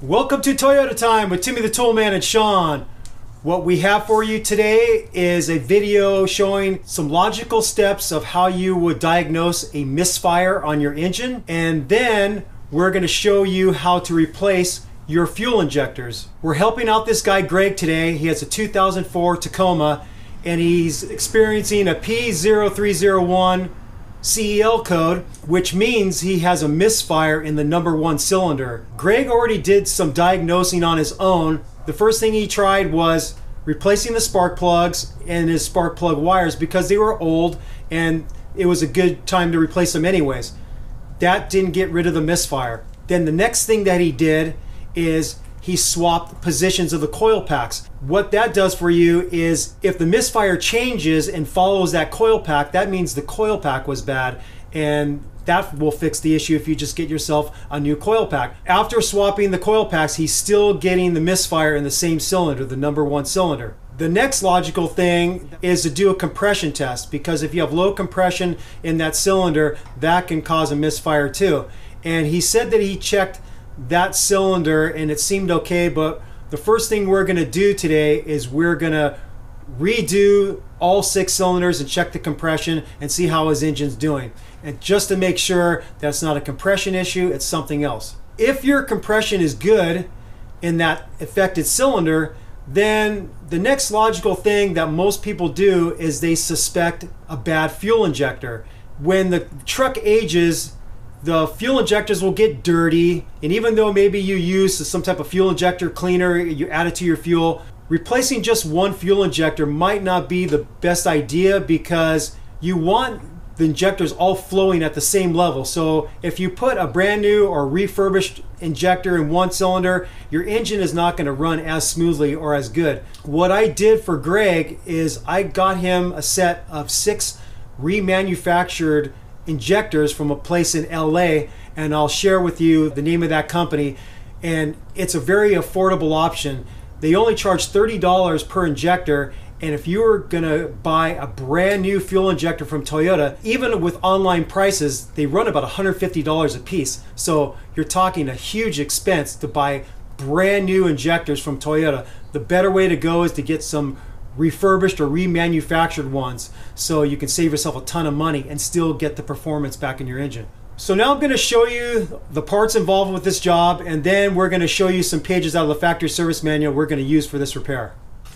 Welcome to Toyota Time with Timmy the Toolman and Sean. What we have for you today is a video showing some logical steps of how you would diagnose a misfire on your engine, and then we're going to show you how to replace your fuel injectors. We're helping out this guy Greg today. He has a 2004 Tacoma and he's experiencing a P0301 CEL code, which means he has a misfire in the #1 cylinder. Greg already did some diagnosing on his own. The first thing he tried was replacing the spark plugs and his spark plug wires because they were old and it was a good time to replace them anyways. That didn't get rid of the misfire. Then the next thing that he did is he swapped positions of the coil packs. What that does for you is if the misfire changes and follows that coil pack, that means the coil pack was bad, and that will fix the issue if you just get yourself a new coil pack. After swapping the coil packs, he's still getting the misfire in the same cylinder, the #1 cylinder. The next logical thing is to do a compression test, because if you have low compression in that cylinder, that can cause a misfire too. And he said that he checked that cylinder and it seemed okay, but the first thing we're going to do today is we're going to redo all 6 cylinders and check the compression and see how his engine's doing, and just to make sure that's not a compression issue, it's something else. If your compression is good in that affected cylinder, then the next logical thing that most people do is they suspect a bad fuel injector. When the truck ages, the fuel injectors will get dirty, and even though maybe you use some type of fuel injector cleaner, you add it to your fuel, replacing just one fuel injector might not be the best idea, because you want the injectors all flowing at the same level. So if you put a brand new or refurbished injector in one cylinder, your engine is not going to run as smoothly or as good. What I did for Greg is I got him a set of 6 remanufactured injectors from a place in LA, and I'll share with you the name of that company, and it's a very affordable option. They only charge $30 per injector, and if you were gonna buy a brand new fuel injector from Toyota, even with online prices, they run about $150 a piece. So you're talking a huge expense to buy brand new injectors from Toyota. The better way to go is to get some refurbished or remanufactured ones, so you can save yourself a ton of money and still get the performance back in your engine. So now I'm going to show you the parts involved with this job, and then we're going to show you some pages out of the factory service manual we're going to use for this repair.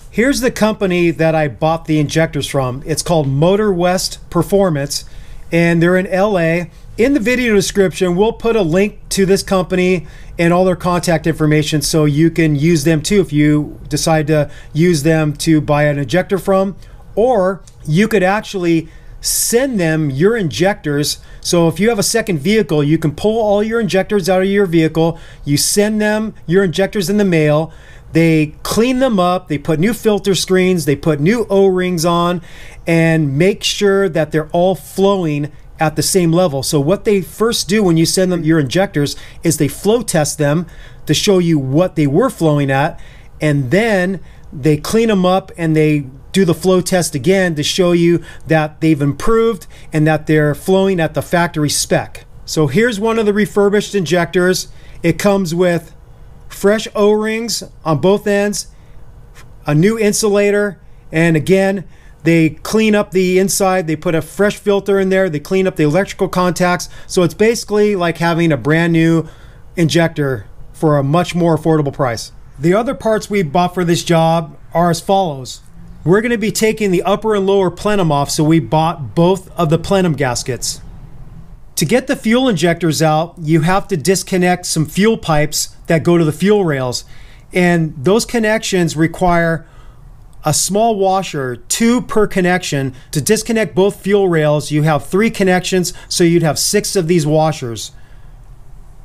Here's the company that I bought the injectors from. It's called MotorWest Performance, and they're in LA. In the video description, we'll put a link to this company and all their contact information, so you can use them too if you decide to use them to buy an injector from, or you could actually send them your injectors. So if you have a second vehicle, you can pull all your injectors out of your vehicle, you send them your injectors in the mail, they clean them up, they put new filter screens, they put new O-rings on, and make sure that they're all flowing at the same level. So what they first do when you send them your injectors is they flow test them to show you what they were flowing at, and then they clean them up and they do the flow test again to show you that they've improved and that they're flowing at the factory spec. So here's one of the refurbished injectors. It comes with fresh O-rings on both ends, a new insulator, and again, they clean up the inside, they put a fresh filter in there, they clean up the electrical contacts. So it's basically like having a brand new injector for a much more affordable price. The other parts we bought for this job are as follows. We're going to be taking the upper and lower plenum off, so we bought both of the plenum gaskets. To get the fuel injectors out, you have to disconnect some fuel pipes that go to the fuel rails, and those connections require a small washer, 2 per connection. To disconnect both fuel rails, you have 3 connections, so you'd have 6 of these washers.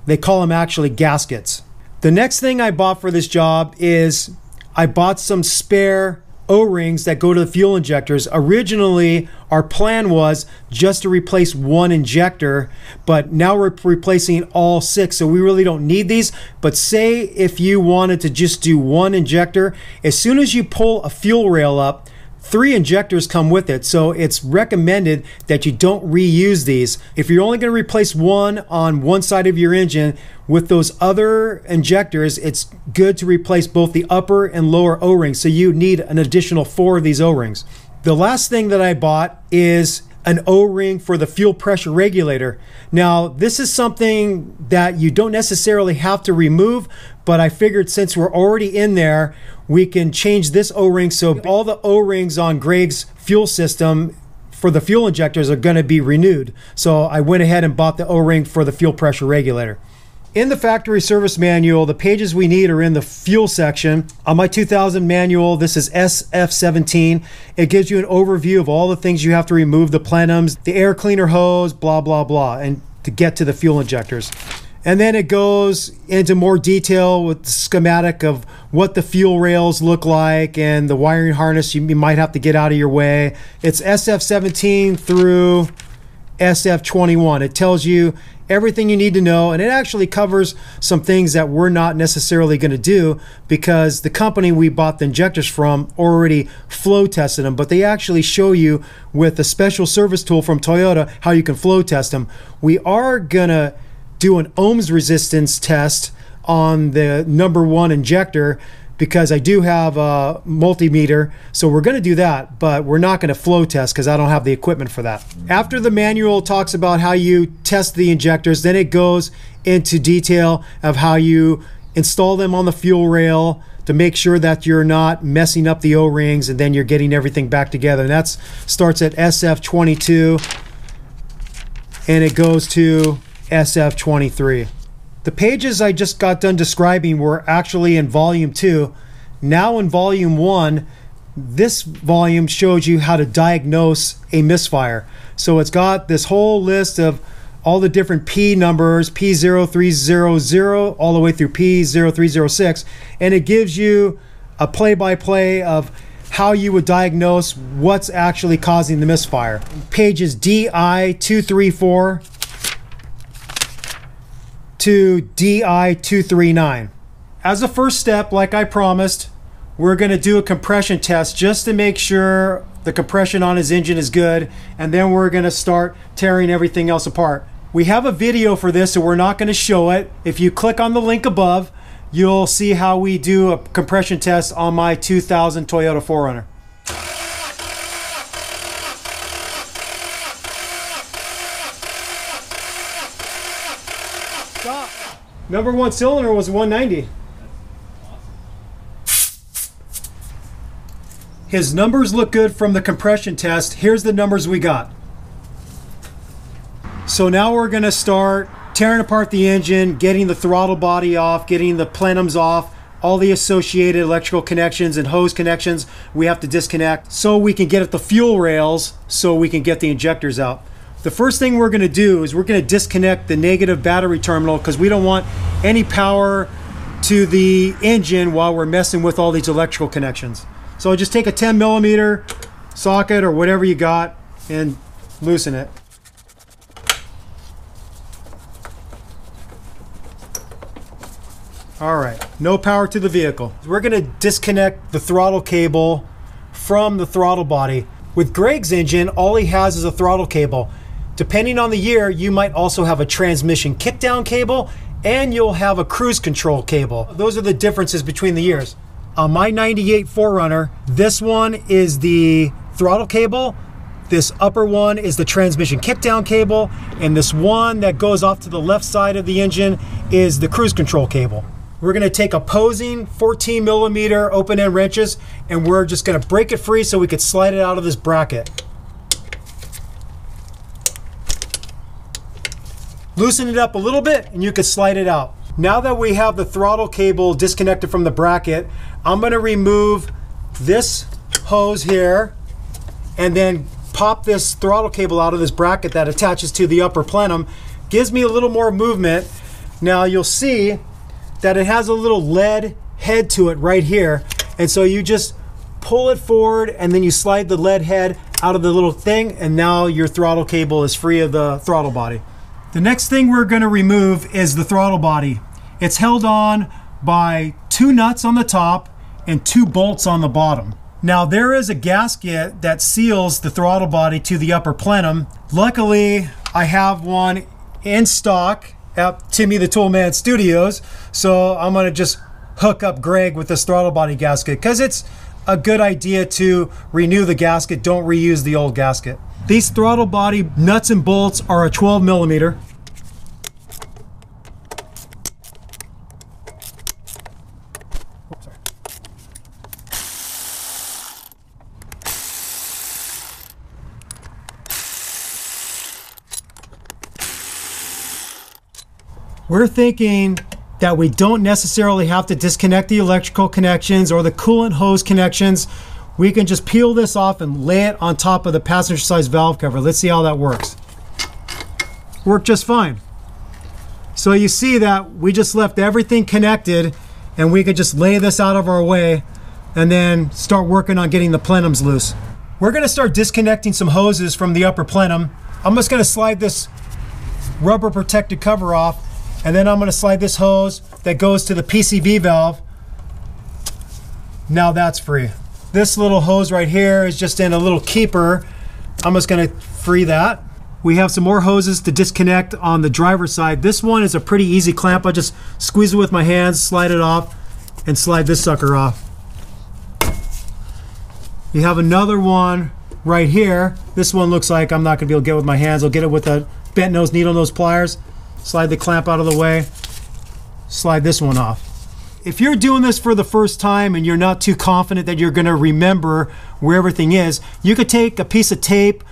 They call them actually gaskets. The next thing I bought for this job is I bought some spare O-rings that go to the fuel injectors. Originally, our plan was just to replace 1 injector, but now we're replacing all 6, so we really don't need these. But say if you wanted to just do 1 injector, as soon as you pull a fuel rail up, 3 injectors come with it, so it's recommended that you don't reuse these. If you're only going to replace one on one side of your engine, with those other injectors, it's good to replace both the upper and lower O-rings, so you need an additional 4 of these O-rings. The last thing that I bought is an O-ring for the fuel pressure regulator. Now, this is something that you don't necessarily have to remove, but I figured since we're already in there, we can change this O-ring so all the O-rings on Greg's fuel system for the fuel injectors are going to be renewed. So I went ahead and bought the O-ring for the fuel pressure regulator. In the factory service manual, the pages we need are in the fuel section. On my 2000 manual, this is SF17. It gives you an overview of all the things you have to remove, the plenums, the air cleaner hose, blah, blah, blah, and to get to the fuel injectors. And then it goes into more detail with the schematic of what the fuel rails look like and the wiring harness you might have to get out of your way. It's SF17 through SF21. It tells you everything you need to know, and it actually covers some things that we're not necessarily going to do because the company we bought the injectors from already flow tested them, but they actually show you with a special service tool from Toyota how you can flow test them. We are going to do an ohms resistance test on the #1 injector because I do have a multimeter, so we're going to do that, but we're not going to flow test because I don't have the equipment for that. After the manual talks about how you test the injectors, then it goes into detail of how you install them on the fuel rail to make sure that you're not messing up the O-rings, and then you're getting everything back together. And that starts at SF22 and it goes to SF23. The pages I just got done describing were actually in volume 2. Now in volume 1, this volume shows you how to diagnose a misfire. So it's got this whole list of all the different P numbers, P0300 all the way through P0306, and it gives you a play-by-play of how you would diagnose what's actually causing the misfire. Pages DI234 to DI239. As a first step, like I promised, we're going to do a compression test just to make sure the compression on his engine is good, and then we're going to start tearing everything else apart. We have a video for this, so we're not going to show it. If you click on the link above, you'll see how we do a compression test on my 2000 Toyota 4Runner. #1 cylinder was 190. His numbers look good from the compression test. Here's the numbers we got. So now we're going to start tearing apart the engine, getting the throttle body off, getting the plenums off, all the associated electrical connections and hose connections we have to disconnect so we can get at the fuel rails so we can get the injectors out. The first thing we're going to do is we're going to disconnect the negative battery terminal because we don't want any power to the engine while we're messing with all these electrical connections. So just take a 10mm socket or whatever you got and loosen it. All right, no power to the vehicle. We're going to disconnect the throttle cable from the throttle body. With Greg's engine, all he has is a throttle cable. Depending on the year, you might also have a transmission kickdown cable and you'll have a cruise control cable. Those are the differences between the years. On my 98 4Runner, this one is the throttle cable, this upper one is the transmission kickdown cable, and this one that goes off to the left side of the engine is the cruise control cable. We're going to take opposing 14mm open-end wrenches and we're just going to break it free so we could slide it out of this bracket. Loosen it up a little bit and you can slide it out. Now that we have the throttle cable disconnected from the bracket, I'm going to remove this hose here and then pop this throttle cable out of this bracket that attaches to the upper plenum. Gives me a little more movement. Now you'll see that it has a little lead head to it right here, and so you just pull it forward and then you slide the lead head out of the little thing, and now your throttle cable is free of the throttle body. The next thing we're going to remove is the throttle body. It's held on by 2 nuts on the top and 2 bolts on the bottom. Now there is a gasket that seals the throttle body to the upper plenum. Luckily, I have one in stock at Timmy the Toolman Studios, so I'm gonna just hook up Greg with this throttle body gasket because it's a good idea to renew the gasket. Don't reuse the old gasket. These throttle body nuts and bolts are a 12 millimeter. We're thinking that we don't necessarily have to disconnect the electrical connections or the coolant hose connections. We can just peel this off and lay it on top of the passenger side valve cover. Let's see how that works. Worked just fine. So you see that we just left everything connected, and we could just lay this out of our way and then start working on getting the plenums loose. We're gonna start disconnecting some hoses from the upper plenum. I'm just gonna slide this rubber protected cover off, and then I'm going to slide this hose that goes to the PCV valve. Now that's free. This little hose right here is just in a little keeper. I'm just going to free that. We have some more hoses to disconnect on the driver's side. This one is a pretty easy clamp. I just squeeze it with my hands, slide it off, and slide this sucker off. You have another one right here. This one looks like I'm not going to be able to get with my hands. I'll get it with a bent nose, needle nose pliers. Slide the clamp out of the way, slide this one off. If you're doing this for the first time and you're not too confident that you're gonna remember where everything is, you could take a piece of tape,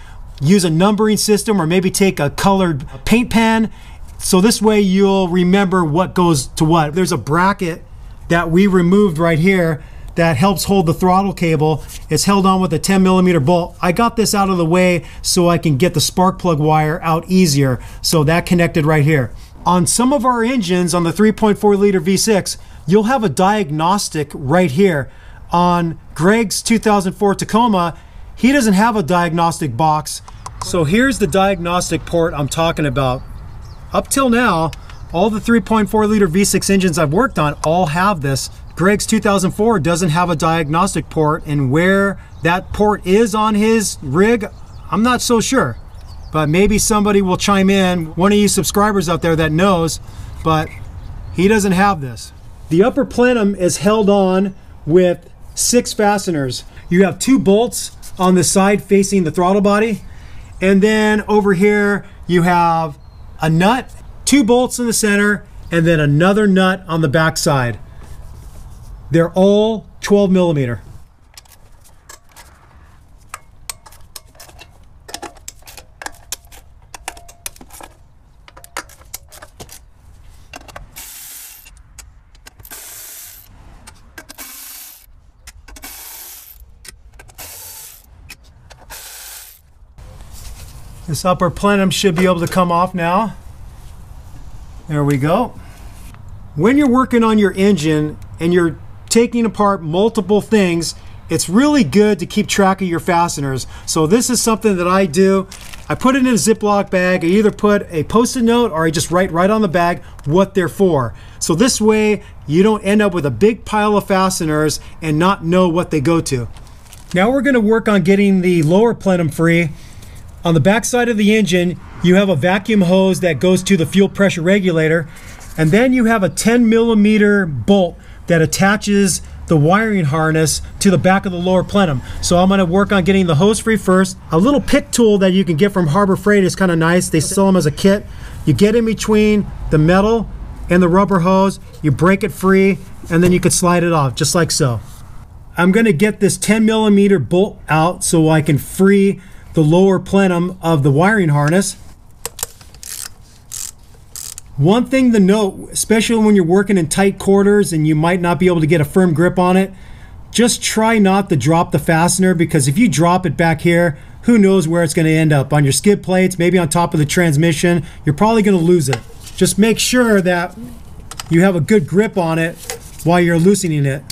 use a numbering system, or maybe take a colored paint pen. So this way you'll remember what goes to what. There's a bracket that we removed right here that helps hold the throttle cable. It's held on with a 10 millimeter bolt. I got this out of the way so I can get the spark plug wire out easier. So that connected right here. On some of our engines, on the 3.4 liter V6, you'll have a diagnostic right here. On Greg's 2004 Tacoma, he doesn't have a diagnostic box. So here's the diagnostic port I'm talking about. Up till now, all the 3.4 liter V6 engines I've worked on all have this. Greg's 2004 doesn't have a diagnostic port, and where that port is on his rig, I'm not so sure. But maybe somebody will chime in, one of you subscribers out there that knows, but he doesn't have this. The upper plenum is held on with 6 fasteners. You have 2 bolts on the side facing the throttle body, and then over here you have a nut, 2 bolts in the center, and then another nut on the back side. They're all 12 millimeter. This upper plenum should be able to come off now. There we go. When you're working on your engine and you're taking apart multiple things, it's really good to keep track of your fasteners. So this is something that I do. I put it in a Ziploc bag. I either put a Post-it note or I just write right on the bag what they're for. So this way you don't end up with a big pile of fasteners and not know what they go to. Now we're going to work on getting the lower plenum free. On the back side of the engine, you have a vacuum hose that goes to the fuel pressure regulator, and then you have a 10 millimeter bolt that attaches the wiring harness to the back of the lower plenum. So I'm going to work on getting the hose free first. A little pick tool that you can get from Harbor Freight is kind of nice. They sell them as a kit. You get in between the metal and the rubber hose, you break it free, and then you can slide it off just like so. I'm going to get this 10 millimeter bolt out so I can free the lower plenum of the wiring harness. One thing to note, especially when you're working in tight quarters and you might not be able to get a firm grip on it, just try not to drop the fastener, because if you drop it back here, who knows where it's going to end up. On your skid plates, maybe on top of the transmission, you're probably going to lose it. Just make sure that you have a good grip on it while you're loosening it.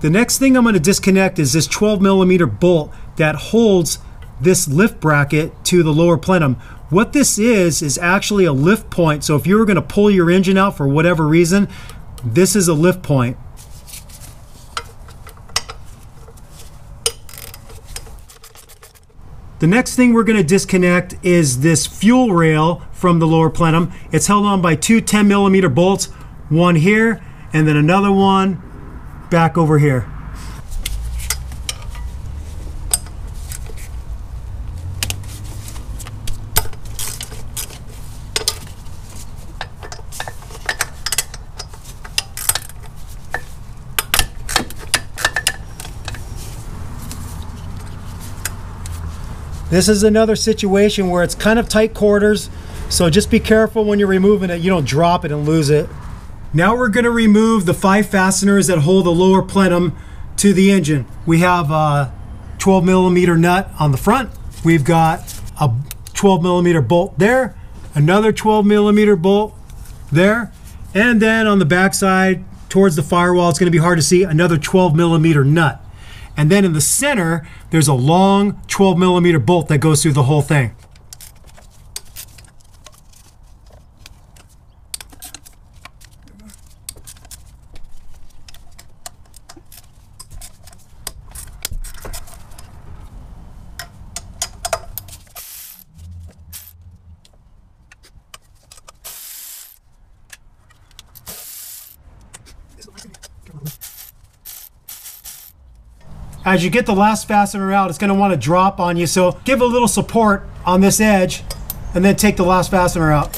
The next thing I'm going to disconnect is this 12 millimeter bolt that holds this lift bracket to the lower plenum. What this is actually a lift point. So if you were going to pull your engine out for whatever reason, this is a lift point. The next thing we're going to disconnect is this fuel rail from the lower plenum. It's held on by two 10mm bolts, one here and then another one back over here. This is another situation where it's kind of tight quarters, so just be careful when you're removing it, you don't drop it and lose it. Now we're going to remove the 5 fasteners that hold the lower plenum to the engine. We have a 12mm nut on the front. We've got a 12mm bolt there, another 12mm bolt there, and then on the back side towards the firewall, it's going to be hard to see, another 12mm nut. And then in the center, there's a long 12mm bolt that goes through the whole thing. As you get the last fastener out, it's going to want to drop on you, so give a little support on this edge and then take the last fastener out.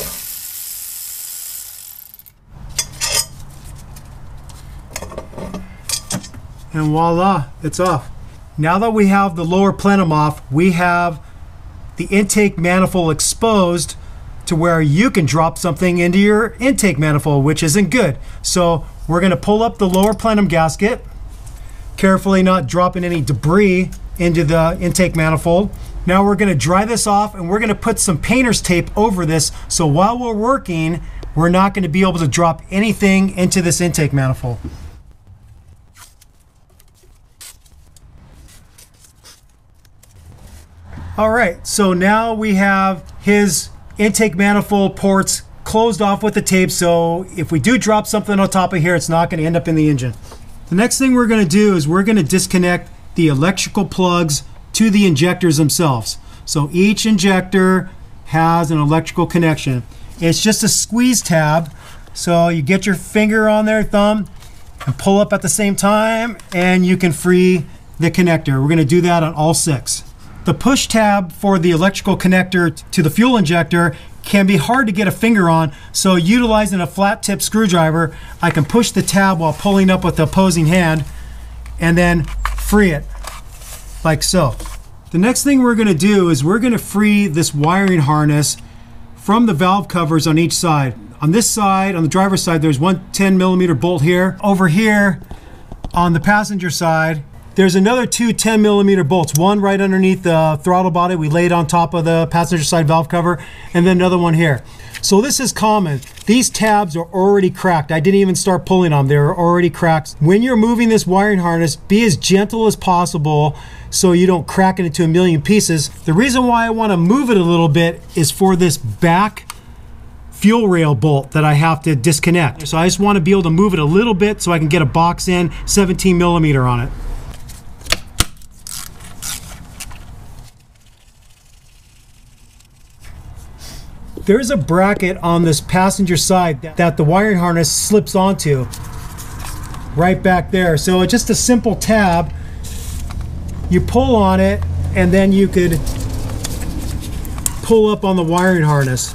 And voila, it's off. Now that we have the lower plenum off, we have the intake manifold exposed to where you can drop something into your intake manifold, which isn't good. So we're going to pull up the lower plenum gasket, carefully not dropping any debris into the intake manifold. Now we're going to dry this off and we're going to put some painter's tape over this, so while we're working, we're not going to be able to drop anything into this intake manifold. All right, so now we have his intake manifold ports closed off with the tape, so if we do drop something on top of here, it's not going to end up in the engine. The next thing we're going to do is we're going to disconnect the electrical plugs to the injectors themselves. So each injector has an electrical connection. It's just a squeeze tab, so you get your finger on there, thumb, and pull up at the same time, and you can free the connector. We're going to do that on all 6. The push tab for the electrical connector to the fuel injector can be hard to get a finger on, so utilizing a flat tip screwdriver, I can push the tab while pulling up with the opposing hand and then free it like so. The next thing we're going to do is we're going to free this wiring harness from the valve covers on each side. On this side, on the driver's side, there's one 10mm bolt here. Over here on the passenger side, there's another two 10mm bolts, one right underneath the throttle body. We laid on top of the passenger side valve cover, and then another one here. So this is common. These tabs are already cracked. I didn't even start pulling them. They're already cracked. When you're moving this wiring harness, be as gentle as possible so you don't crack it into a million pieces. The reason why I want to move it a little bit is for this back fuel rail bolt that I have to disconnect. So I just want to be able to move it a little bit so I can get a box in 17mm on it. There's a bracket on this passenger side that the wiring harness slips onto right back there. So it's just a simple tab. You pull on it and then you could pull up on the wiring harness.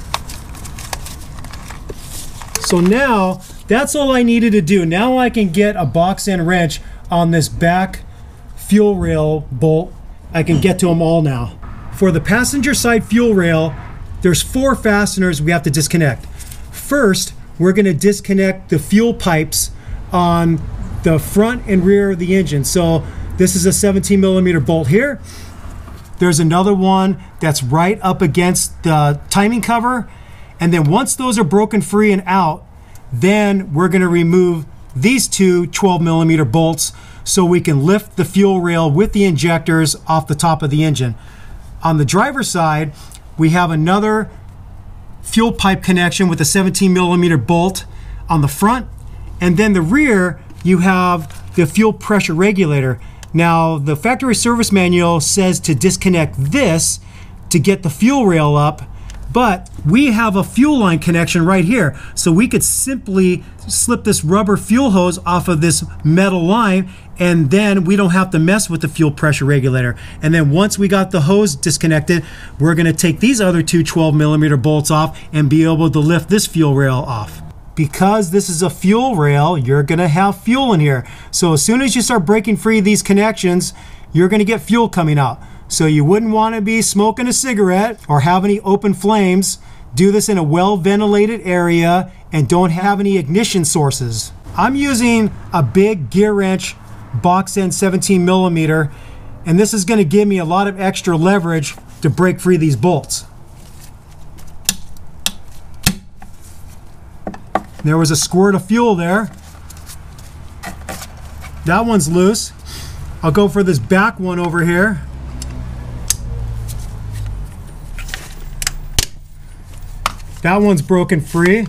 So now that's all I needed to do. Now I can get a box end wrench on this back fuel rail bolt. I can get to them all now. For the passenger side fuel rail, there's 4 fasteners we have to disconnect. First, we're going to disconnect the fuel pipes on the front and rear of the engine. So this is a 17mm bolt here. There's another one that's right up against the timing cover. And then once those are broken free and out, then we're going to remove these two 12mm bolts so we can lift the fuel rail with the injectors off the top of the engine. On the driver's side, we have another fuel pipe connection with a 17mm bolt on the front, and then the rear you have the fuel pressure regulator. Now, the factory service manual says to disconnect this to get the fuel rail up, but we have a fuel line connection right here. So we could simply slip this rubber fuel hose off of this metal line, and then we don't have to mess with the fuel pressure regulator. And then once we got the hose disconnected, we're gonna take these other two 12mm bolts off and be able to lift this fuel rail off. Because this is a fuel rail, you're gonna have fuel in here. So as soon as you start breaking free these connections, you're gonna get fuel coming out. So you wouldn't wanna be smoking a cigarette or have any open flames. Do this in a well-ventilated area and don't have any ignition sources. I'm using a big gear wrench box end 17mm, and this is gonna give me a lot of extra leverage to break free these bolts. There was a squirt of fuel there. That one's loose. I'll go for this back one over here. That one's broken free.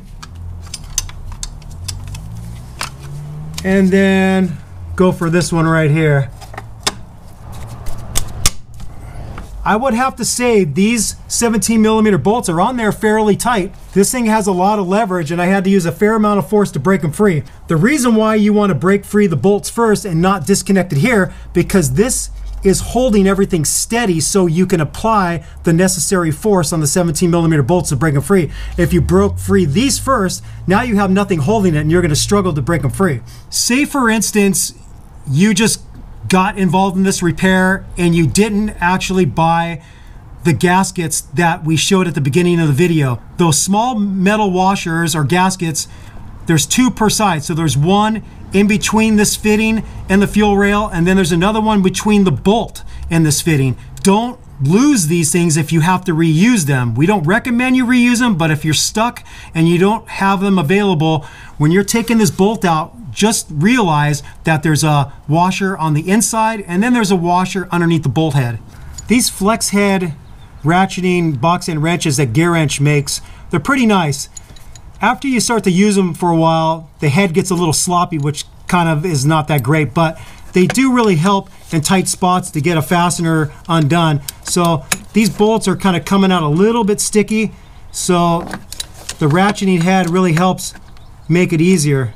And then go for this one right here. I would have to say these 17mm bolts are on there fairly tight. This thing has a lot of leverage and I had to use a fair amount of force to break them free. The reason why you want to break free the bolts first and not disconnect it here, because this is holding everything steady so you can apply the necessary force on the 17mm bolts to break them free. If you broke free these first, now you have nothing holding it and you're going to struggle to break them free. Say for instance, you just got involved in this repair and you didn't actually buy the gaskets that we showed at the beginning of the video. Those small metal washers or gaskets, there's two per side. So there's one in between this fitting and the fuel rail, and then there's another one between the bolt and this fitting. Don't lose these things if you have to reuse them. We don't recommend you reuse them, but if you're stuck and you don't have them available, when you're taking this bolt out, just realize that there's a washer on the inside and then there's a washer underneath the bolt head. These flex head ratcheting box end wrenches that Gear Wrench makes, they're pretty nice. After you start to use them for a while, the head gets a little sloppy, which kind of is not that great, but they do really help in tight spots to get a fastener undone. So these bolts are kind of coming out a little bit sticky, so the ratcheting head really helps make it easier.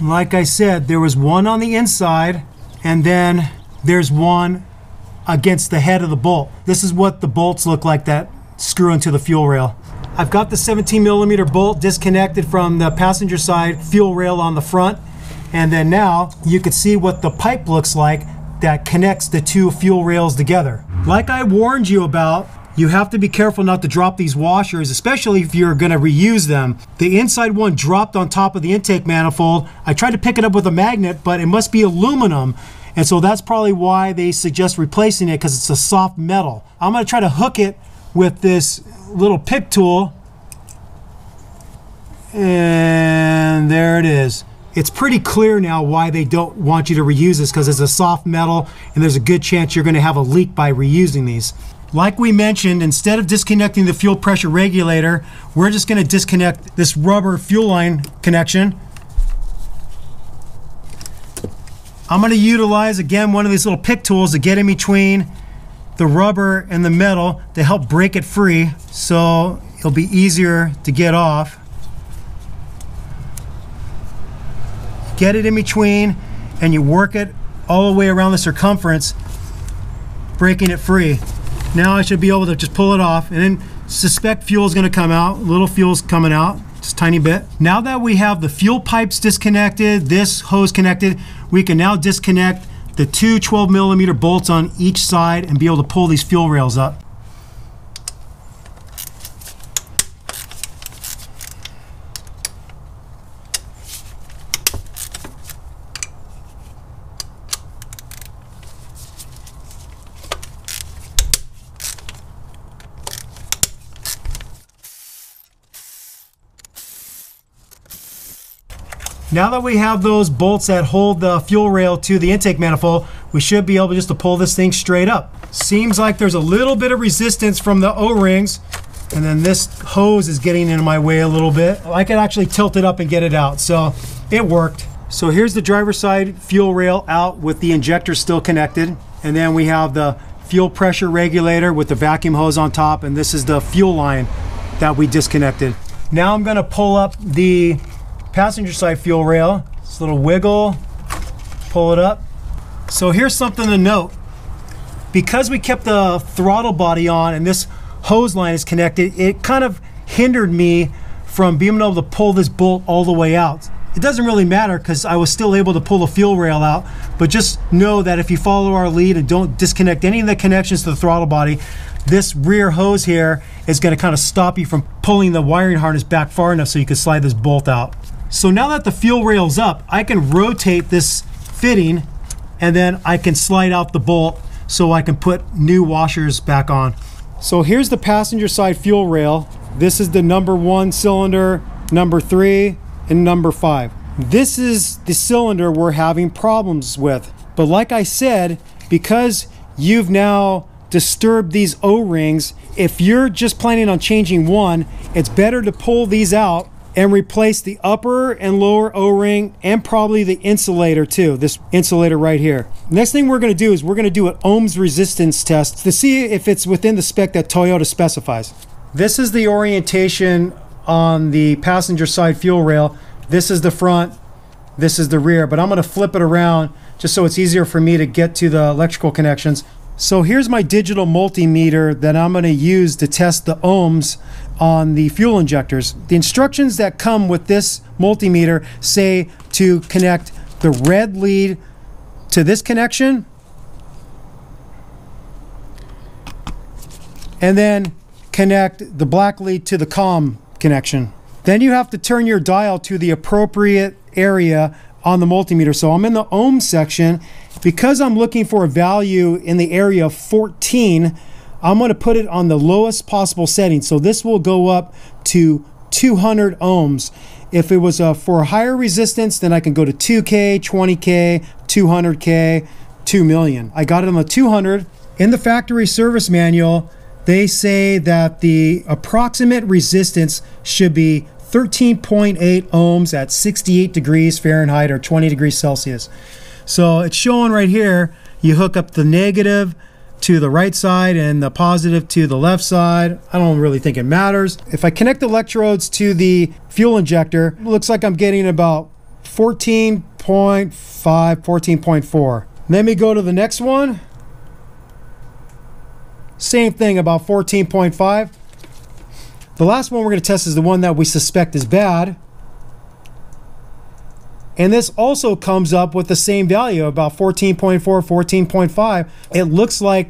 Like I said, there was one on the inside and then there's one against the head of the bolt. This is what the bolts look like that screw into the fuel rail. I've got the 17mm bolt disconnected from the passenger side fuel rail on the front, and then now you can see what the pipe looks like that connects the two fuel rails together. Like I warned you about, you have to be careful not to drop these washers, especially if you're going to reuse them. The inside one dropped on top of the intake manifold. I tried to pick it up with a magnet, but it must be aluminum. And so that's probably why they suggest replacing it, because it's a soft metal. I'm going to try to hook it with this little pick tool. And there it is. It's pretty clear now why they don't want you to reuse this, because it's a soft metal and there's a good chance you're going to have a leak by reusing these. Like we mentioned, instead of disconnecting the fuel pressure regulator, we're just going to disconnect this rubber fuel line connection. I'm going to utilize again one of these little pick tools to get in between the rubber and the metal to help break it free, so it'll be easier to get off. Get it in between and you work it all the way around the circumference, breaking it free. Now I should be able to just pull it off, and then suspect fuel is going to come out. Little fuel's coming out, just a tiny bit. Now that we have the fuel pipes disconnected, this hose connected, we can now disconnect the two 12mm bolts on each side and be able to pull these fuel rails up. Now that we have those bolts that hold the fuel rail to the intake manifold, we should be able just to pull this thing straight up. Seems like there's a little bit of resistance from the O-rings, and then this hose is getting in my way a little bit. I can actually tilt it up and get it out, so it worked. So here's the driver's side fuel rail out with the injector still connected. And then we have the fuel pressure regulator with the vacuum hose on top. And this is the fuel line that we disconnected. Now I'm gonna pull up the passenger side fuel rail. This little wiggle, pull it up. So here's something to note. Because we kept the throttle body on and this hose line is connected, it kind of hindered me from being able to pull this bolt all the way out. It doesn't really matter because I was still able to pull the fuel rail out, but just know that if you follow our lead and don't disconnect any of the connections to the throttle body, this rear hose here is going to kind of stop you from pulling the wiring harness back far enough so you can slide this bolt out. So now that the fuel rail's up, I can rotate this fitting and then I can slide out the bolt so I can put new washers back on. So here's the passenger side fuel rail. This is the number 1 cylinder, number 3, and number 5. This is the cylinder we're having problems with. But like I said, because you've now disturbed these O-rings, if you're just planning on changing one, it's better to pull these out and replace the upper and lower O-ring and probably the insulator too, this insulator right here. Next thing we're going to do is we're going to do an ohms resistance test to see if it's within the spec that Toyota specifies. This is the orientation on the passenger side fuel rail. This is the front, this is the rear, but I'm going to flip it around just so it's easier for me to get to the electrical connections. So here's my digital multimeter that I'm going to use to test the ohms on the fuel injectors. The instructions that come with this multimeter say to connect the red lead to this connection and then connect the black lead to the COM connection. Then you have to turn your dial to the appropriate area on the multimeter. So I'm in the ohm section. Because I'm looking for a value in the area of 14, I'm going to put it on the lowest possible setting. So this will go up to 200 ohms. If it was for a higher resistance, then I can go to 2K, 20K, 200K, 2 million. I got it on the 200. In the factory service manual, they say that the approximate resistance should be 13.8 ohms at 68 degrees Fahrenheit or 20 degrees Celsius. So it's showing right here, you hook up the negative to the right side and the positive to the left side. I don't really think it matters. If I connect the electrodes to the fuel injector, it looks like I'm getting about 14.5, 14.4. Let me go to the next one. Same thing, about 14.5. The last one we're going to test is the one that we suspect is bad. And this also comes up with the same value, about 14.4, 14.5. It looks like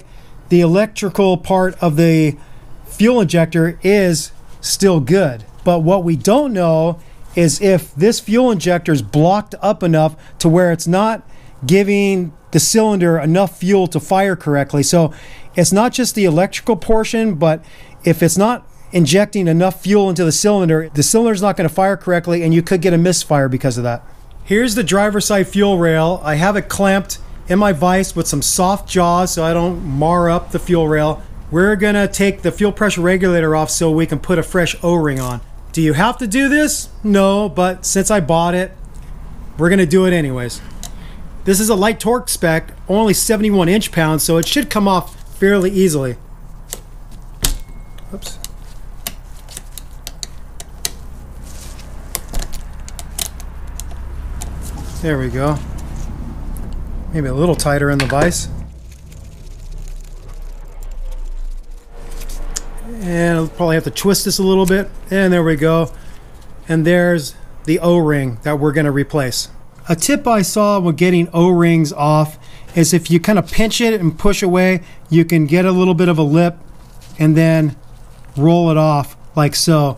the electrical part of the fuel injector is still good. But what we don't know is if this fuel injector is blocked up enough to where it's not giving the cylinder enough fuel to fire correctly. So it's not just the electrical portion, but if it's not injecting enough fuel into the cylinder's not going to fire correctly, and you could get a misfire because of that. Here's the driver's side fuel rail. I have it clamped in my vise with some soft jaws so I don't mar up the fuel rail. We're gonna take the fuel pressure regulator off so we can put a fresh O-ring on. Do you have to do this? No, but since I bought it, we're gonna do it anyways. This is a light torque spec, only 71 inch-pounds, so it should come off fairly easily. Oops. There we go. Maybe a little tighter in the vise. And I'll probably have to twist this a little bit. And there we go. And there's the O-ring that we're going to replace. A tip I saw with getting O-rings off is if you kind of pinch it and push away, you can get a little bit of a lip and then roll it off like so.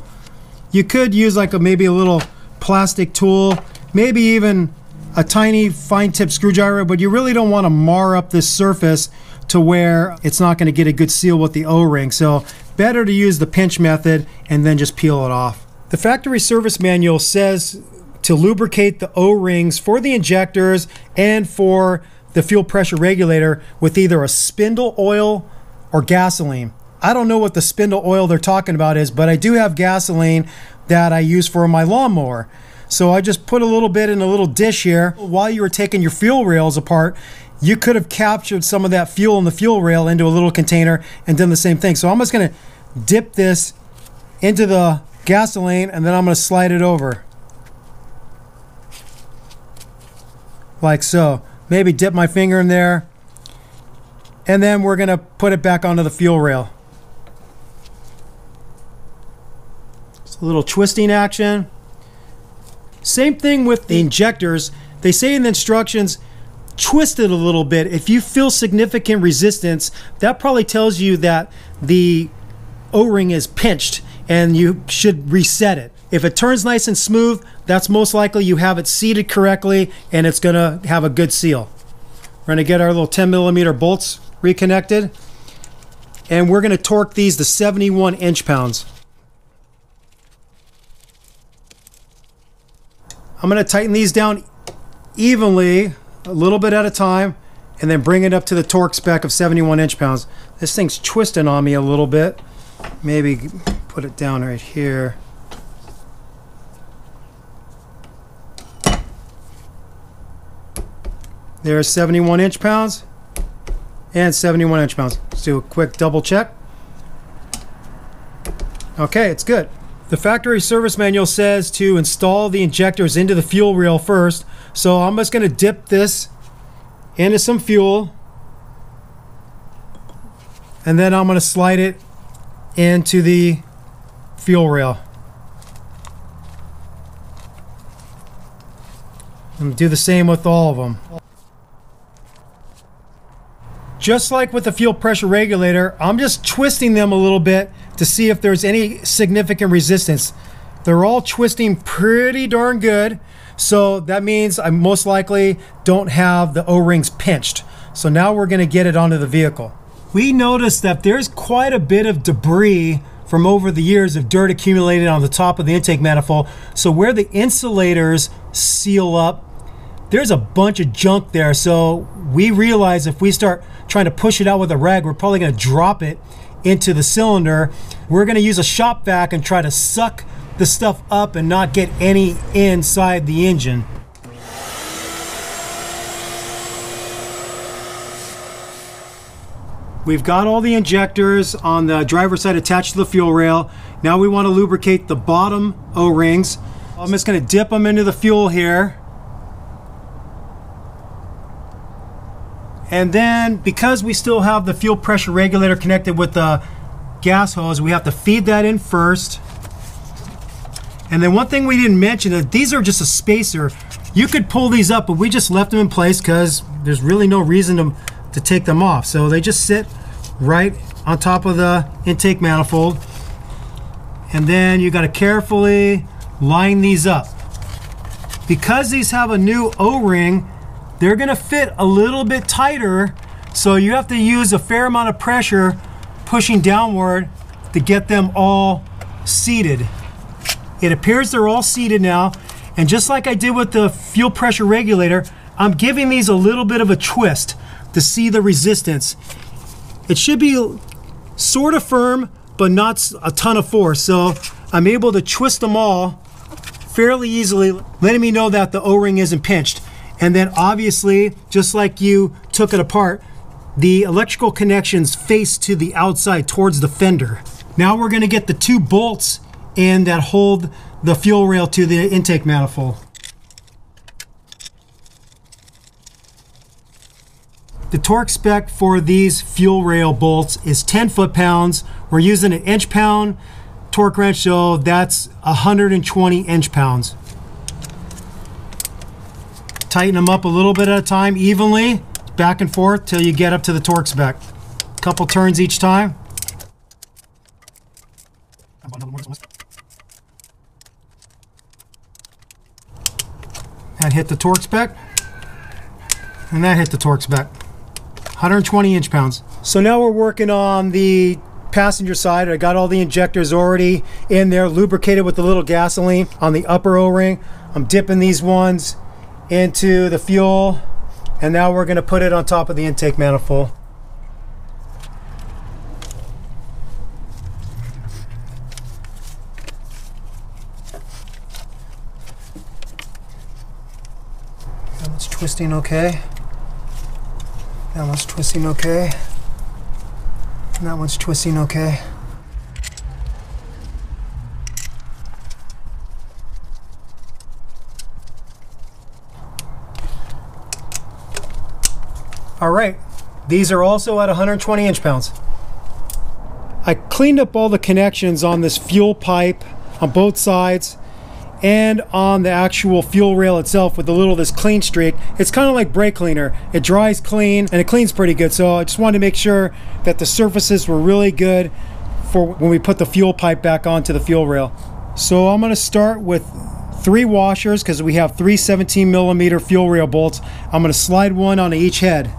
You could use like maybe a little plastic tool, maybe even a tiny fine tip screwdriver, but you really don't want to mar up this surface to where it's not going to get a good seal with the O-ring. So better to use the pinch method and then just peel it off. The factory service manual says to lubricate the O-rings for the injectors and for the fuel pressure regulator with either a spindle oil or gasoline. I don't know what the spindle oil they're talking about is, but I do have gasoline that I use for my lawnmower. So I just put a little bit in a little dish here. While you were taking your fuel rails apart, you could have captured some of that fuel in the fuel rail into a little container and done the same thing. So I'm just gonna dip this into the gasoline and then I'm gonna slide it over. Like so. Maybe dip my finger in there. And then we're gonna put it back onto the fuel rail. It's a little twisting action. Same thing with the injectors. They say in the instructions, twist it a little bit. If you feel significant resistance, that probably tells you that the O-ring is pinched and you should reset it. If it turns nice and smooth, that's most likely you have it seated correctly and it's gonna have a good seal. We're gonna get our little 10mm bolts reconnected and we're gonna torque these to 71 inch-pounds. I'm gonna tighten these down evenly, a little bit at a time, and then bring it up to the torque spec of 71 inch-pounds. This thing's twisting on me a little bit. Maybe put it down right here. There's 71 inch-pounds and 71 inch-pounds. Let's do a quick double check. Okay, it's good. The factory service manual says to install the injectors into the fuel rail first. So I'm just going to dip this into some fuel. And then I'm going to slide it into the fuel rail. And do the same with all of them. Just like with the fuel pressure regulator, I'm just twisting them a little bit to see if there's any significant resistance. They're all twisting pretty darn good, so that means I most likely don't have the O-rings pinched. So now we're going to get it onto the vehicle. We noticed that there's quite a bit of debris from over the years of dirt accumulated on the top of the intake manifold. So where the insulators seal up, there's a bunch of junk there. So we realize if we start trying to push it out with a rag, we're probably going to drop it into the cylinder. We're going to use a shop vac and try to suck the stuff up and not get any inside the engine. We've got all the injectors on the driver's side attached to the fuel rail. Now we want to lubricate the bottom O-rings. I'm just going to dip them into the fuel here. And then, because we still have the fuel pressure regulator connected with the gas hose, we have to feed that in first. And then one thing we didn't mention is these are just a spacer. You could pull these up, but we just left them in place because there's really no reason to take them off. So they just sit right on top of the intake manifold. And then you got to carefully line these up. Because these have a new O-ring, they're going to fit a little bit tighter, so you have to use a fair amount of pressure pushing downward to get them all seated. It appears they're all seated now, and just like I did with the fuel pressure regulator, I'm giving these a little bit of a twist to see the resistance. It should be sort of firm, but not a ton of force, so I'm able to twist them all fairly easily, letting me know that the O-ring isn't pinched. And then obviously, just like you took it apart, the electrical connections face to the outside towards the fender. Now we're going to get the two bolts in that hold the fuel rail to the intake manifold. The torque spec for these fuel rail bolts is 10 foot-pounds. We're using an inch-pound torque wrench, so that's 120 inch-pounds. Tighten them up a little bit at a time, evenly, back and forth till you get up to the torque spec. Couple turns each time. That hit the torque spec, and that hit the torque spec. 120 inch-pounds. So now we're working on the passenger side. I got all the injectors already in there, lubricated with a little gasoline on the upper O-ring. I'm dipping these ones into the fuel, and now we're going to put it on top of the intake manifold. twisting okay. That one's twisting okay. And that one's twisting okay. All right, these are also at 120 inch-pounds. I cleaned up all the connections on this fuel pipe on both sides and on the actual fuel rail itself with this clean streak. It's kind of like brake cleaner. It dries clean and it cleans pretty good. So I just wanted to make sure that the surfaces were really good for when we put the fuel pipe back onto the fuel rail. So I'm gonna start with 3 washers because we have 3 17mm fuel rail bolts. I'm gonna slide one on each head.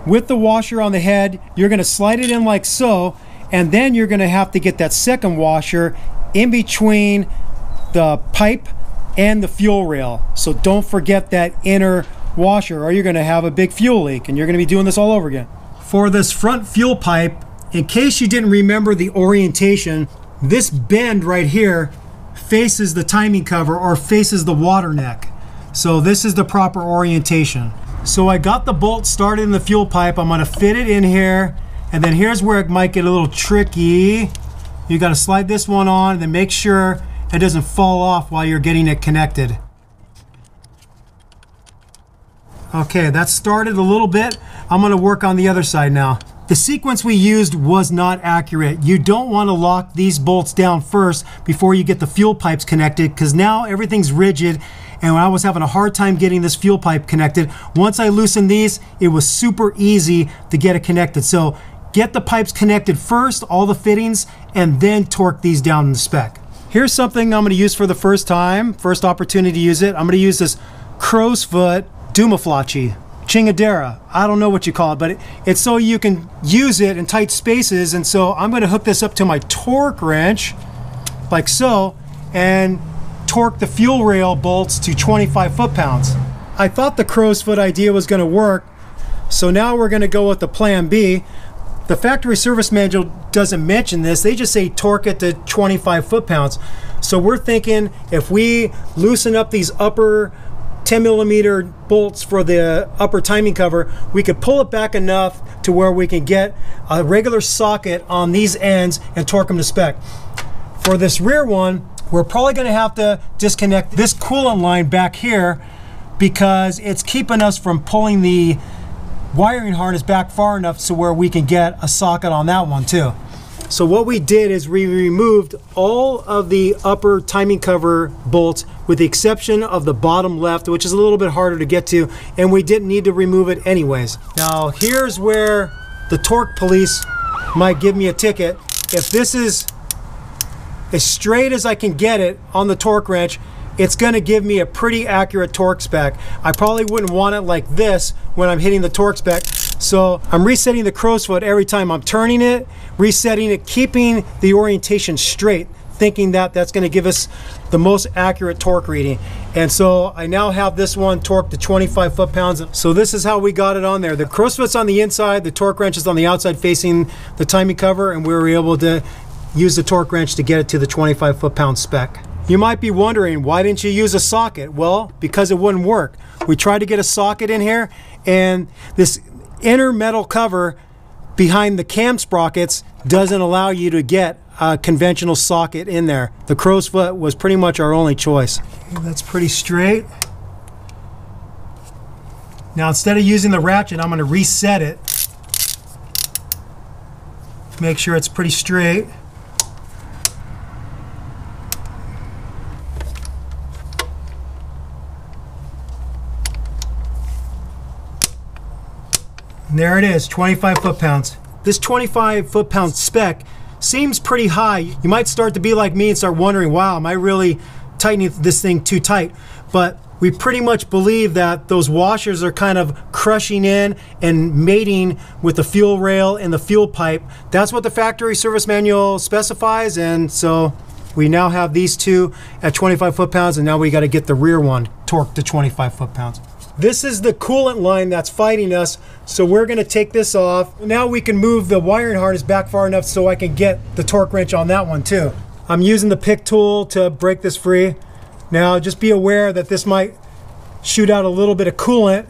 With the washer on the head, you're going to slide it in like so, and then you're going to have to get that second washer in between the pipe and the fuel rail. So don't forget that inner washer or you're going to have a big fuel leak and you're going to be doing this all over again. For this front fuel pipe, in case you didn't remember the orientation, this bend right here faces the timing cover or faces the water neck. So this is the proper orientation. So I got the bolt started in the fuel pipe. I'm gonna fit it in here, and then here's where it might get a little tricky. You gotta slide this one on and then make sure it doesn't fall off while you're getting it connected. Okay, that started a little bit. I'm gonna work on the other side now. The sequence we used was not accurate. You don't want to lock these bolts down first before you get the fuel pipes connected, because now everything's rigid. And when I was having a hard time getting this fuel pipe connected, once I loosened these, it was super easy to get it connected. So get the pipes connected first, all the fittings, and then torque these down in the spec. Here's something I'm going to use for the first time, first opportunity to use it. I'm going to use this crow's foot Dumaflachi, chingadera. I don't know what you call it, but it's so you can use it in tight spaces. And so I'm going to hook this up to my torque wrench, like so, and torque the fuel rail bolts to 25 foot-pounds. I thought the crow's foot idea was going to work, so now we're going to go with the plan B. The factory service manual doesn't mention this. They just say torque it to 25 foot-pounds. So we're thinking if we loosen up these upper 10mm bolts for the upper timing cover, we could pull it back enough to where we can get a regular socket on these ends and torque them to spec. For this rear one, we're probably going to have to disconnect this coolant line back here because it's keeping us from pulling the wiring harness back far enough so where we can get a socket on that one too. So what we did is we removed all of the upper timing cover bolts with the exception of the bottom left, which is a little bit harder to get to, and we didn't need to remove it anyways. Now here's where the torque police might give me a ticket. If this is as straight as I can get it on the torque wrench, it's going to give me a pretty accurate torque spec. I probably wouldn't want it like this when I'm hitting the torque spec. So I'm resetting the crow's foot every time I'm turning it, resetting it, keeping the orientation straight, thinking that that's going to give us the most accurate torque reading. And so I now have this one torqued to 25 foot-pounds. So this is how we got it on there. The crow's foot's on the inside, the torque wrench is on the outside facing the timing cover, and we were able to use the torque wrench to get it to the 25 foot-pound spec. You might be wondering, why didn't you use a socket? Well, because it wouldn't work. We tried to get a socket in here, and this inner metal cover behind the cam sprockets doesn't allow you to get a conventional socket in there. The crow's foot was pretty much our only choice. That's pretty straight. Now instead of using the ratchet, I'm going to reset it. Make sure it's pretty straight. And there it is, 25 foot-pounds. This 25 foot-pound spec seems pretty high. You might start to be like me and start wondering, wow, am I really tightening this thing too tight? But we pretty much believe that those washers are kind of crushing in and mating with the fuel rail and the fuel pipe. That's what the factory service manual specifies, and so we now have these two at 25 foot-pounds, and now we got to get the rear one torqued to 25 foot-pounds. This is the coolant line that's fighting us, so we're going to take this off. Now we can move the wiring harness back far enough so I can get the torque wrench on that one too. I'm using the pick tool to break this free. Now just be aware that this might shoot out a little bit of coolant.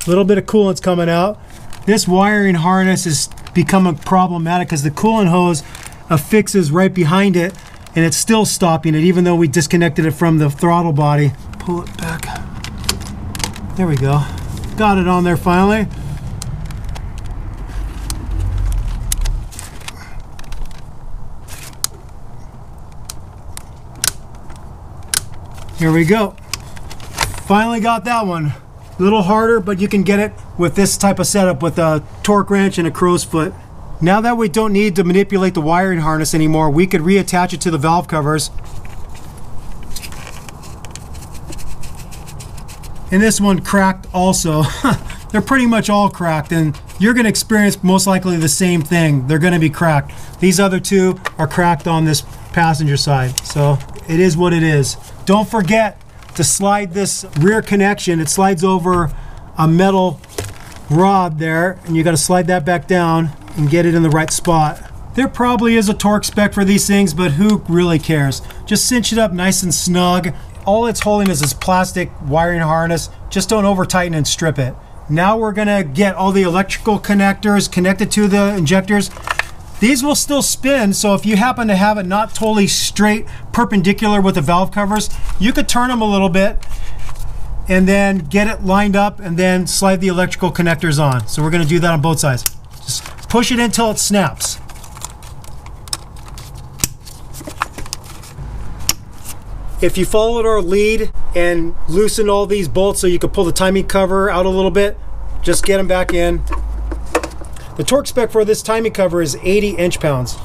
A little bit of coolant's coming out. This wiring harness is becoming problematic because the coolant hose affixes right behind it and it's still stopping it even though we disconnected it from the throttle body. Pull it back. There we go. Got it on there finally. Here we go. Finally got that one. A little harder, but you can get it with this type of setup with a torque wrench and a crow's foot. Now that we don't need to manipulate the wiring harness anymore, we could reattach it to the valve covers. And this one cracked also. They're pretty much all cracked, and you're going to experience most likely the same thing. They're going to be cracked. These other two are cracked on this passenger side, so it is what it is. Don't forget to slide this rear connection. It slides over a metal rod there, and you got to slide that back down and get it in the right spot. There probably is a torque spec for these things, but who really cares? Just cinch it up nice and snug. All it's holding is this plastic wiring harness. Just don't over tighten and strip it. Now we're gonna get all the electrical connectors connected to the injectors. These will still spin, so if you happen to have it not totally straight perpendicular with the valve covers, you could turn them a little bit and then get it lined up and then slide the electrical connectors on. So we're gonna do that on both sides. Just push it until it snaps. If you followed our lead and loosened all these bolts so you could pull the timing cover out a little bit, just get them back in. The torque spec for this timing cover is 80 inch-pounds.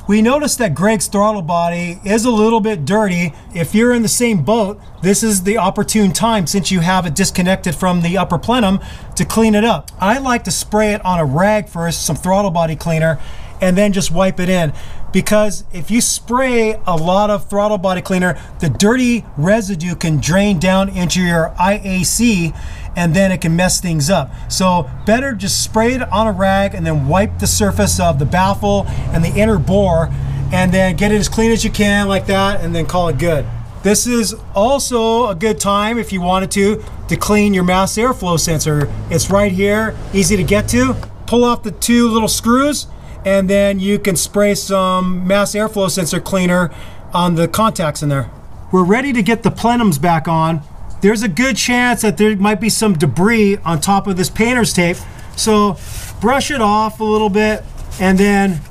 We noticed that Greg's throttle body is a little bit dirty. If you're in the same boat, this is the opportune time, since you have it disconnected from the upper plenum, to clean it up. I like to spray it on a rag first, some throttle body cleaner, and then just wipe it in. Because if you spray a lot of throttle body cleaner, the dirty residue can drain down into your IAC and then it can mess things up. So better just spray it on a rag and then wipe the surface of the baffle and the inner bore and then get it as clean as you can like that and then call it good. This is also a good time if you wanted to clean your mass airflow sensor. It's right here, easy to get to. Pull off the two little screws and then you can spray some mass airflow sensor cleaner on the contacts in there. We're ready to get the plenums back on. There's a good chance that there might be some debris on top of this painter's tape, so brush it off a little bit and then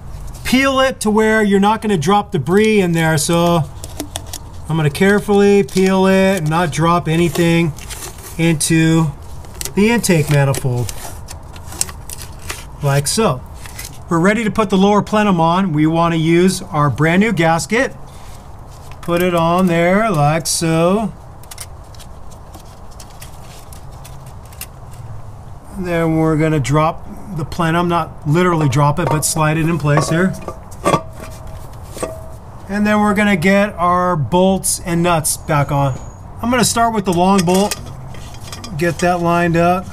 peel it to where you're not going to drop debris in there. So I'm going to carefully peel it and not drop anything into the intake manifold, like so. We're ready to put the lower plenum on. We want to use our brand new gasket. Put it on there like so. Then we're going to drop the plenum, not literally drop it, but slide it in place here. And then we're going to get our bolts and nuts back on. I'm going to start with the long bolt. Get that lined up.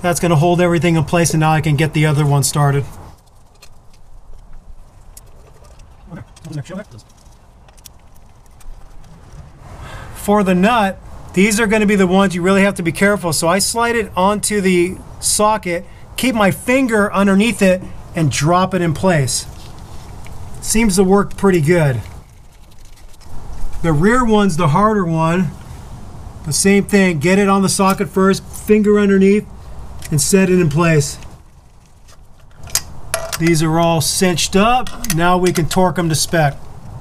That's going to hold everything in place, and now I can get the other one started. For the nut, these are going to be the ones you really have to be careful. So I slide it onto the socket, keep my finger underneath it, and drop it in place. Seems to work pretty good. The rear one's the harder one. The same thing, get it on the socket first, finger underneath, and set it in place. These are all cinched up. Now we can torque them to spec.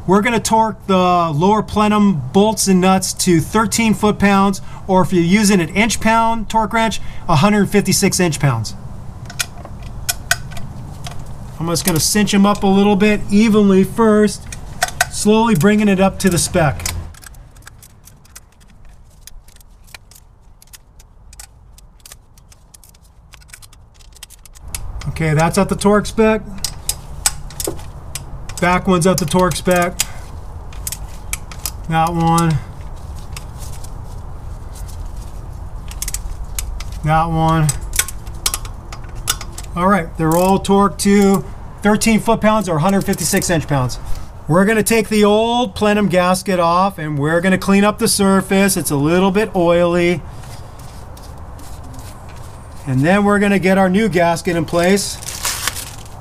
We're going to torque the lower plenum bolts and nuts to 13 foot-pounds, or if you're using an inch-pound torque wrench, 156 inch-pounds. I'm just going to cinch them up a little bit evenly first, slowly bringing it up to the spec. Okay, that's at the torque spec. Back one's at the torque spec. That one. That one. All right, they're all torqued to 13 foot-pounds or 156 inch-pounds. We're gonna take the old plenum gasket off and we're gonna clean up the surface. It's a little bit oily. And then we're gonna get our new gasket in place.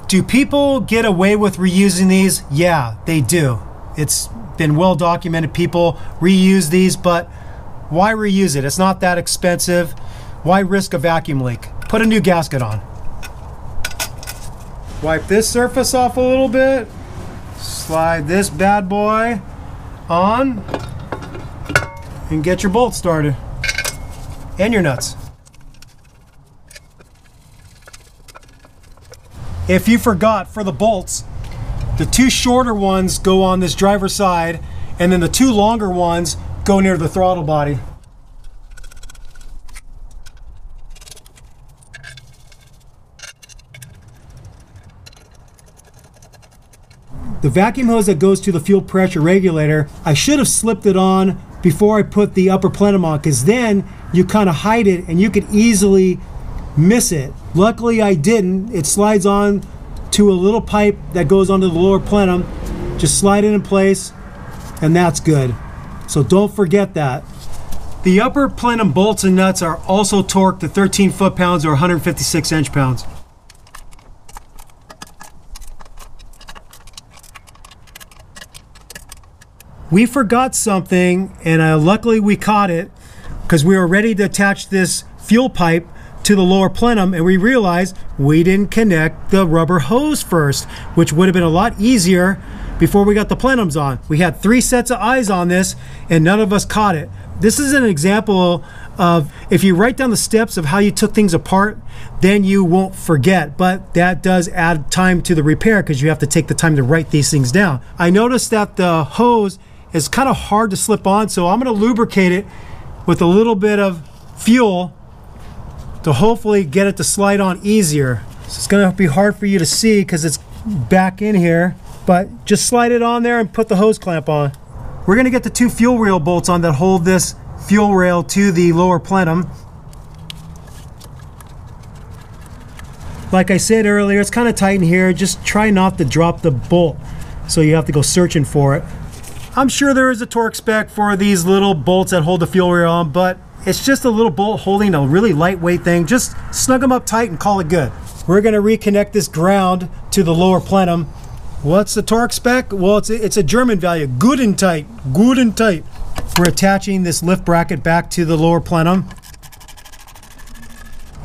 Do people get away with reusing these? Yeah, they do. It's been well documented. People reuse these, but why reuse it? It's not that expensive. Why risk a vacuum leak? Put a new gasket on. Wipe this surface off a little bit. Slide this bad boy on and get your bolt started and your nuts. If you forgot, for the bolts, the two shorter ones go on this driver's side and then the two longer ones go near the throttle body. The vacuum hose that goes to the fuel pressure regulator, I should have slipped it on before I put the upper plenum on, because then you kind of hide it and you could easily miss it. Luckily I didn't. It slides on to a little pipe that goes onto the lower plenum. Just slide it in place and that's good. So don't forget that. The upper plenum bolts and nuts are also torqued to 13 foot-pounds or 156 inch-pounds. We forgot something, and luckily we caught it because we were ready to attach this fuel pipe to the lower plenum, and we realized we didn't connect the rubber hose first, which would have been a lot easier before we got the plenums on. We had 3 sets of eyes on this and none of us caught it. This is an example of if you write down the steps of how you took things apart, then you won't forget, but that does add time to the repair because you have to take the time to write these things down. I noticed that the hose is kind of hard to slip on, so I'm going to lubricate it with a little bit of fuel to hopefully get it to slide on easier. So it's going to be hard for you to see because it's back in here, but just slide it on there and put the hose clamp on. We're going to get the 2 fuel rail bolts on that hold this fuel rail to the lower plenum. Like I said earlier, it's kind of tight in here. Just try not to drop the bolt so you have to go searching for it. I'm sure there is a torque spec for these little bolts that hold the fuel rail on, but it's just a little bolt holding a really lightweight thing. Just snug them up tight and call it good. We're going to reconnect this ground to the lower plenum. What's the torque spec? Well, it's a German value. Good and tight. Good and tight. We're attaching this lift bracket back to the lower plenum.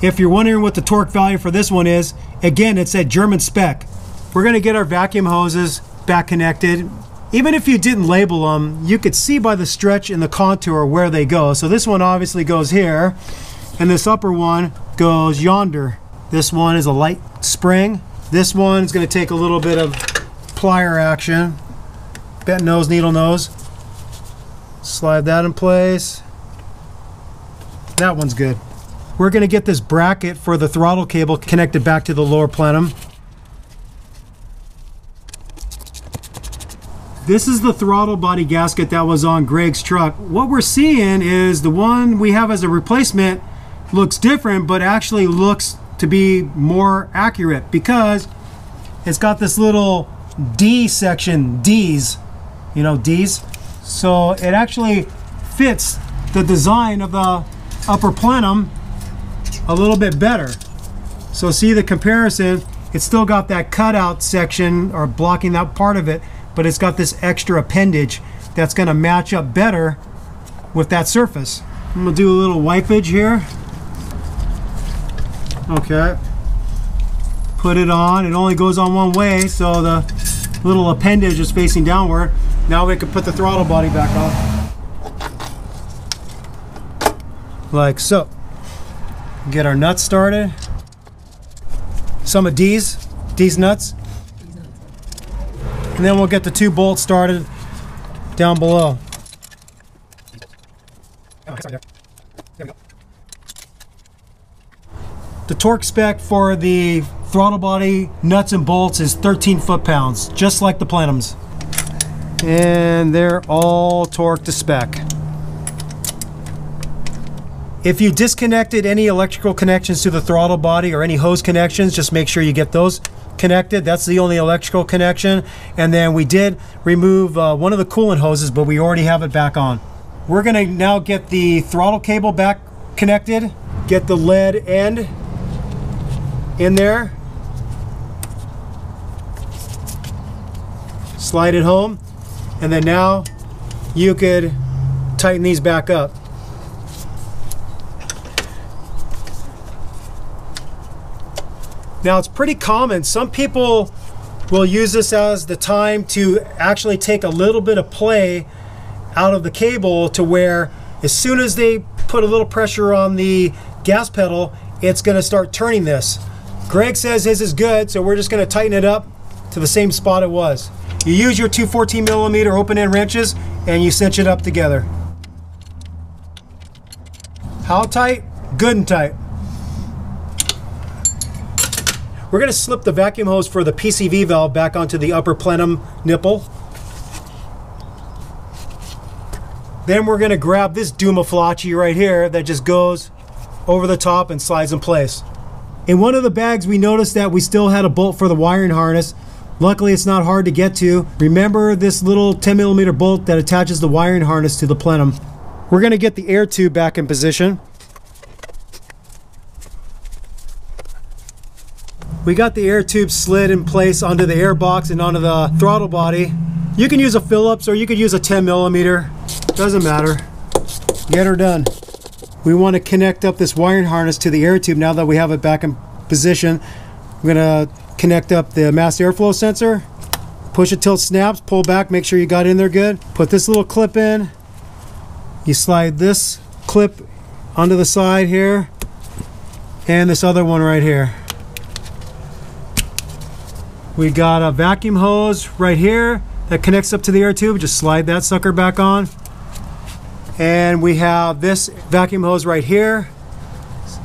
If you're wondering what the torque value for this one is, again, it's a German spec. We're going to get our vacuum hoses back connected. Even if you didn't label them, you could see by the stretch and the contour where they go. So this one obviously goes here, and this upper one goes yonder. This one is a light spring. This one is going to take a little bit of plier action. Bent nose, needle nose. Slide that in place. That one's good. We're going to get this bracket for the throttle cable connected back to the lower plenum. This is the throttle body gasket that was on Greg's truck. What we're seeing is the one we have as a replacement looks different, but actually looks to be more accurate because it's got this little D section, D's, you know, D's. So it actually fits the design of the upper plenum a little bit better. So see the comparison, it's still got that cutout section or blocking that part of it, but it's got this extra appendage that's going to match up better with that surface. I'm going to do a little wipage here. Okay. Put it on. It only goes on one way, so the little appendage is facing downward. Now we can put the throttle body back on. Like so. Get our nuts started. Some of these nuts. And then we'll get the 2 bolts started down below. The torque spec for the throttle body nuts and bolts is 13 foot-pounds, just like the plenums. And they're all torqued to spec. If you disconnected any electrical connections to the throttle body or any hose connections, just make sure you get those connected. That's the only electrical connection. And then we did remove one of the coolant hoses, but we already have it back on. We're gonna now get the throttle cable back connected, get the lead end in there, slide it home, and then now you could tighten these back up. Now it's pretty common. Some people will use this as the time to actually take a little bit of play out of the cable, to where as soon as they put a little pressure on the gas pedal, it's going to start turning this. Greg says his is good, so we're just going to tighten it up to the same spot it was. You use your two 14mm open end wrenches and you cinch it up together. How tight? Good and tight. We're going to slip the vacuum hose for the PCV valve back onto the upper plenum nipple. Then we're going to grab this Dumaflachi right here that just goes over the top and slides in place. In one of the bags we noticed that we still had a bolt for the wiring harness. Luckily it's not hard to get to. Remember this little 10mm bolt that attaches the wiring harness to the plenum. We're going to get the air tube back in position. We got the air tube slid in place onto the air box and onto the throttle body. You can use a Phillips or you could use a 10mm. Doesn't matter. Get her done. We want to connect up this wiring harness to the air tube now that we have it back in position. We're going to connect up the mass airflow sensor. Push it till it snaps, pull back, make sure you got in there good. Put this little clip in. You slide this clip onto the side here and this other one right here. We got a vacuum hose right here that connects up to the air tube. Just slide that sucker back on. And we have this vacuum hose right here.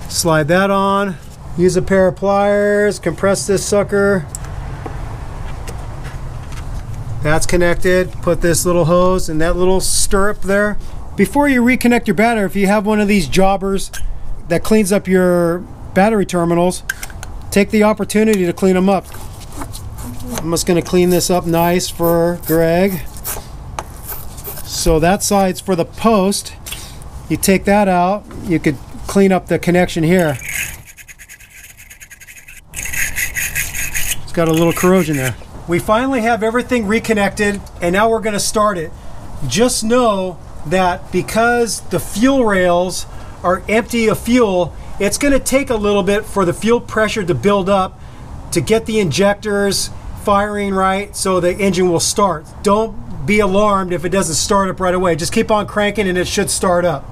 Slide that on. Use a pair of pliers, compress this sucker. That's connected. Put this little hose in that little stirrup there. Before you reconnect your battery, if you have one of these jobbers that cleans up your battery terminals, take the opportunity to clean them up. I'm just going to clean this up nice for Greg. So that side's for the post. You take that out, you could clean up the connection here. It's got a little corrosion there. We finally have everything reconnected and now we're going to start it. Just know that because the fuel rails are empty of fuel, it's going to take a little bit for the fuel pressure to build up to get the injectors firing right so the engine will start. Don't be alarmed if it doesn't start up right away. Just keep on cranking and it should start up.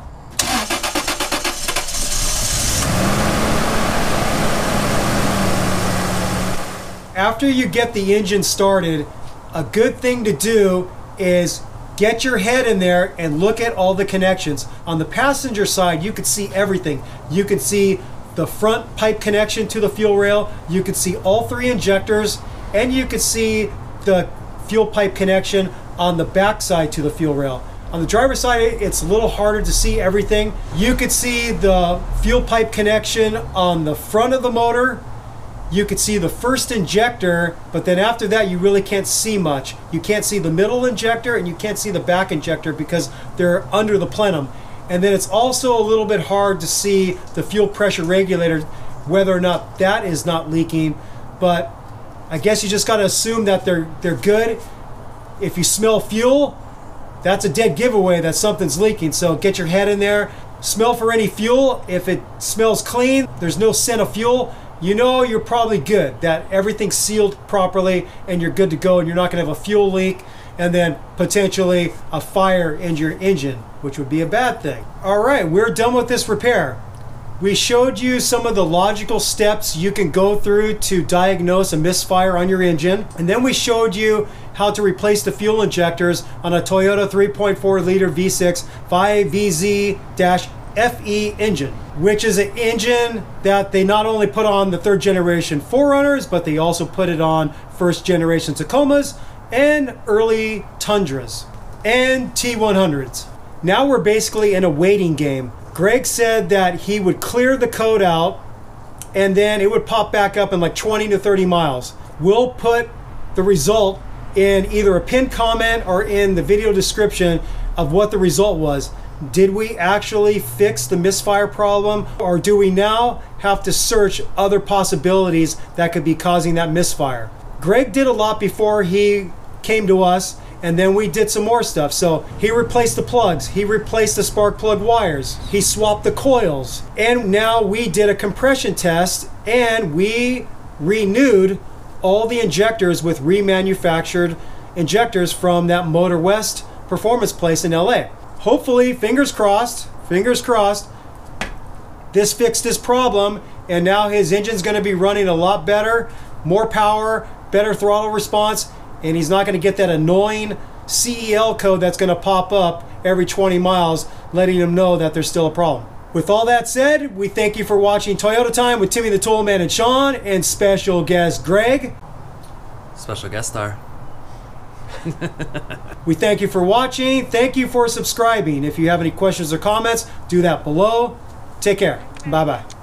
After you get the engine started, a good thing to do is get your head in there and look at all the connections. On the passenger side, you could see everything. You could see the front pipe connection to the fuel rail. You could see all three injectors, and you could see the fuel pipe connection on the back side to the fuel rail. On the driver's side, it's a little harder to see everything. You could see the fuel pipe connection on the front of the motor. You could see the first injector, but then after that you really can't see much. You can't see the middle injector and you can't see the back injector because they're under the plenum. And then it's also a little bit hard to see the fuel pressure regulator, whether or not that is not leaking. But I guess you just got to assume that they're good. If you smell fuel, that's a dead giveaway that something's leaking. So get your head in there, smell for any fuel. If it smells clean, there's no scent of fuel, you know you're probably good, that everything's sealed properly and you're good to go and you're not going to have a fuel leak and then potentially a fire in your engine, which would be a bad thing. All right, we're done with this repair. We showed you some of the logical steps you can go through to diagnose a misfire on your engine. And then we showed you how to replace the fuel injectors on a Toyota 3.4 liter V6 5VZ-FE engine, which is an engine that they not only put on the third generation 4Runners, but they also put it on first generation Tacomas and early Tundras and T100s. Now we're basically in a waiting game. Greg said that he would clear the code out and then it would pop back up in like 20 to 30 miles. We'll put the result in either a pinned comment or in the video description of what the result was. Did we actually fix the misfire problem, or do we now have to search other possibilities that could be causing that misfire? Greg did a lot before he came to us, and then we did some more stuff. So he replaced the plugs, he replaced the spark plug wires, he swapped the coils, and now we did a compression test and we renewed all the injectors with remanufactured injectors from that MotorWest Performance place in LA. Hopefully, fingers crossed, this fixed his problem, and now his engine's going to be running a lot better, more power, better throttle response, and he's not going to get that annoying CEL code that's going to pop up every 20 miles letting him know that there's still a problem. With all that said, we thank you for watching Toyota Time with Timmy the Toolman and Sean, and special guest Greg. Special guest star. We thank you for watching. Thank you for subscribing. If you have any questions or comments, do that below. Take care. Bye-bye.